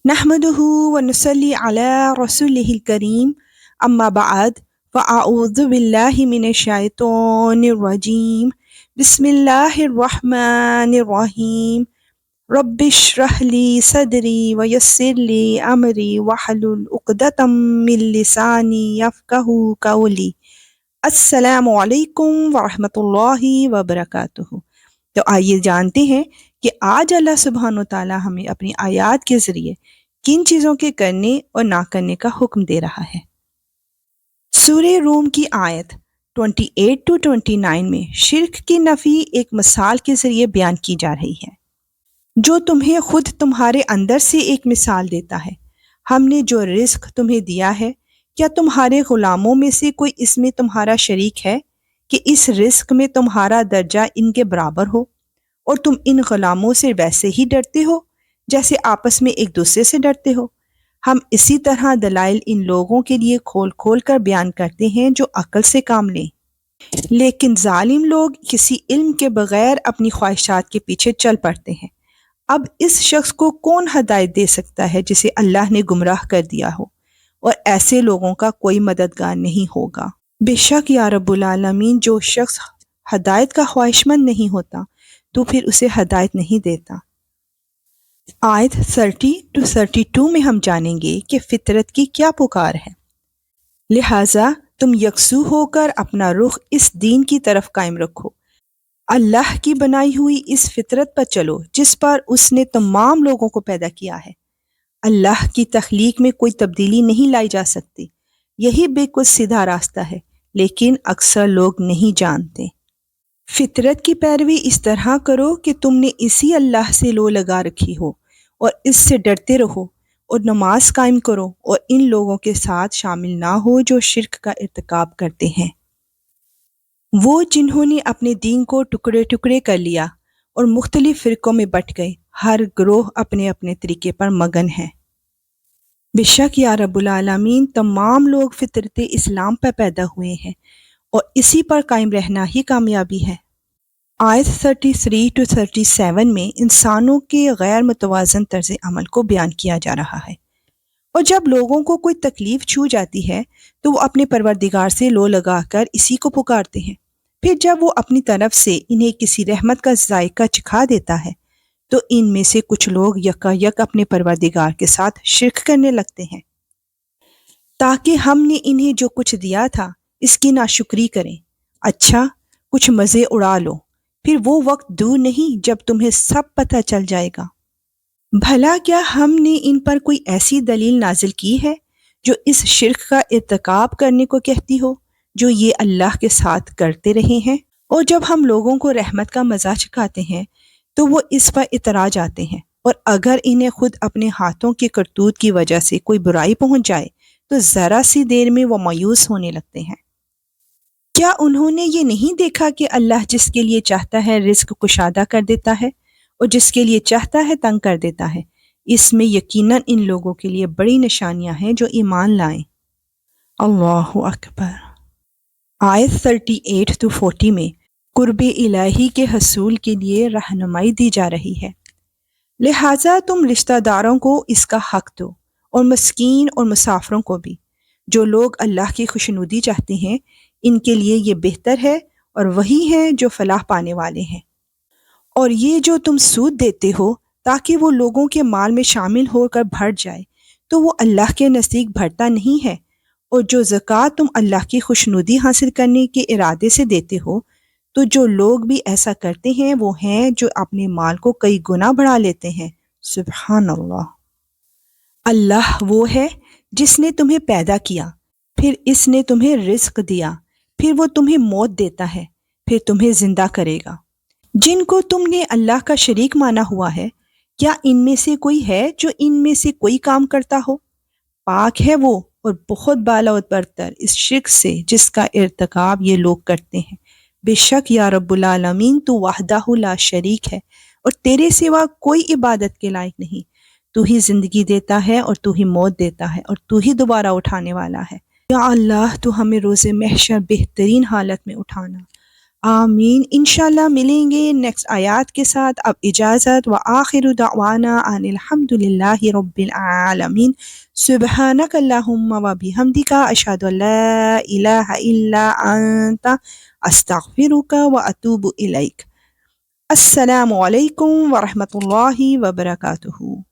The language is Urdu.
نحمده ونصلي على رسوله الكريم أما بعد فأعوذ بالله من الشيطان الرجيم بسم الله الرحمن الرحيم رب اشرح لي صدري ويسر لي أمري واحلل عقدة من لساني يفقهوا قولي السلام علیکم ورحمۃ اللہ وبرکاتہ۔ تو آئیے جانتے ہیں کہ آج اللہ سبحانہ وتعالی ہمیں اپنی آیات کے ذریعے کن چیزوں کے کرنے اور نہ کرنے کا حکم دے رہا ہے۔ سورہ روم کی آیت 28 to 29 میں شرک کی نفی ایک مثال کے ذریعے بیان کی جا رہی ہے، جو تمہیں خود تمہارے اندر سے ایک مثال دیتا ہے۔ ہم نے جو رزق تمہیں دیا ہے، کیا تمہارے غلاموں میں سے کوئی اس میں تمہارا شریک ہے کہ اس رزق میں تمہارا درجہ ان کے برابر ہو، اور تم ان غلاموں سے ویسے ہی ڈرتے ہو جیسے آپس میں ایک دوسرے سے ڈرتے ہو؟ ہم اسی طرح دلائل ان لوگوں کے لیے کھول کھول کر بیان کرتے ہیں جو عقل سے کام لیں، لیکن ظالم لوگ کسی علم کے بغیر اپنی خواہشات کے پیچھے چل پڑتے ہیں۔ اب اس شخص کو کون ہدایت دے سکتا ہے جسے اللہ نے گمراہ کر دیا ہو، اور ایسے لوگوں کا کوئی مددگار نہیں ہوگا۔ بے شک یا رب العالمین، جو شخص ہدایت کا خواہشمند نہیں ہوتا تو پھر اسے ہدایت نہیں دیتا۔ آیت 30 to 32 میں ہم جانیں گے کہ فطرت کی کیا پکار ہے۔ لہٰذا تم یکسو ہو کر اپنا رخ اس دین کی طرف قائم رکھو، اللہ کی بنائی ہوئی اس فطرت پر چلو جس پر اس نے تمام لوگوں کو پیدا کیا ہے۔ اللہ کی تخلیق میں کوئی تبدیلی نہیں لائی جا سکتی، یہی بالکل سیدھا راستہ ہے، لیکن اکثر لوگ نہیں جانتے۔ فطرت کی پیروی اس طرح کرو کہ تم نے اسی اللہ سے لو لگا رکھی ہو، اور اس سے ڈرتے رہو اور نماز قائم کرو، اور ان لوگوں کے ساتھ شامل نہ ہو جو شرک کا ارتکاب کرتے ہیں، وہ جنہوں نے اپنے دین کو ٹکڑے ٹکڑے کر لیا اور مختلف فرقوں میں بٹ گئے، ہر گروہ اپنے اپنے طریقے پر مگن ہے۔ بے شک یا رب العالمین، تمام لوگ فطرت اسلام پر پیدا ہوئے ہیں اور اسی پر قائم رہنا ہی کامیابی ہے۔ آیت 33 to 37 میں انسانوں کے غیر متوازن طرز عمل کو بیان کیا جا رہا ہے، اور جب لوگوں کو کوئی تکلیف چھو جاتی ہے تو وہ اپنے پروردگار سے لو لگا کر اسی کو پکارتے ہیں، پھر جب وہ اپنی طرف سے انہیں کسی رحمت کا ذائقہ چکھا دیتا ہے تو ان میں سے کچھ لوگ یکا یک اپنے پروردگار کے ساتھ شرک کرنے لگتے ہیں، تاکہ ہم نے انہیں جو کچھ دیا تھا اس کی ناشکری کریں۔ اچھا، کچھ مزے اڑا لو، پھر وہ وقت دور نہیں جب تمہیں سب پتہ چل جائے گا۔ بھلا کیا ہم نے ان پر کوئی ایسی دلیل نازل کی ہے جو اس شرک کا ارتکاب کرنے کو کہتی ہو جو یہ اللہ کے ساتھ کرتے رہے ہیں؟ اور جب ہم لوگوں کو رحمت کا مزہ چکھاتے ہیں تو وہ اس پر اعتراض آتے ہیں، اور اگر انہیں خود اپنے ہاتھوں کی کرتوت کی وجہ سے کوئی برائی پہنچ جائے تو ذرا سی دیر میں وہ مایوس ہونے لگتے ہیں۔ کیا انہوں نے یہ نہیں دیکھا کہ اللہ جس کے لیے چاہتا ہے رزق کشادہ کر دیتا ہے اور جس کے لیے چاہتا ہے تنگ کر دیتا ہے؟ اس میں یقیناً ان لوگوں کے لیے بڑی نشانیاں ہیں جو ایمان لائیں۔ اللہ اکبر۔ آیت 38 to 40 میں قرب الہی کے حصول کے لیے رہنمائی دی جا رہی ہے۔ لہٰذا تم رشتہ داروں کو اس کا حق دو، اور مسکین اور مسافروں کو بھی۔ جو لوگ اللہ کی خوشنودی چاہتے ہیں ان کے لیے یہ بہتر ہے، اور وہی ہیں جو فلاح پانے والے ہیں۔ اور یہ جو تم سود دیتے ہو تاکہ وہ لوگوں کے مال میں شامل ہو کر بھر جائے، تو وہ اللہ کے نزدیک بھرتا نہیں ہے، اور جو زکوٰۃ تم اللہ کی خوشنودی حاصل کرنے کے ارادے سے دیتے ہو، تو جو لوگ بھی ایسا کرتے ہیں وہ ہیں جو اپنے مال کو کئی گنا بڑھا لیتے ہیں۔ سبحان اللہ۔ اللہ وہ ہے جس نے تمہیں پیدا کیا، پھر اس نے تمہیں رزق دیا، پھر وہ تمہیں موت دیتا ہے، پھر تمہیں زندہ کرے گا۔ جن کو تم نے اللہ کا شریک مانا ہوا ہے، کیا ان میں سے کوئی ہے جو ان میں سے کوئی کام کرتا ہو؟ پاک ہے وہ اور بہت بالا و برتر اس شرک سے جس کا ارتکاب یہ لوگ کرتے ہیں۔ بے شک یا رب العالمین، تو وحدہ لا شریک ہے اور تیرے سوا کوئی عبادت کے لائق نہیں۔ تو ہی زندگی دیتا ہے اور تو ہی موت دیتا ہے، اور تو ہی دوبارہ اٹھانے والا ہے۔ یا اللہ، تو ہمیں روز محشر بہترین حالت میں اٹھانا۔ آمین۔ انشاءاللہ ملیں گے نیکسٹ آیات کے ساتھ۔ اب اجازت، وآخر دعوانا ان الحمد للہ رب العالمین۔ سبحانک اللہم و بحمدک، اشہد ان لا الہ الا انت، استغفرک و اتوب الیک۔ السلام علیکم ورحمۃ اللہ وبرکاتہ۔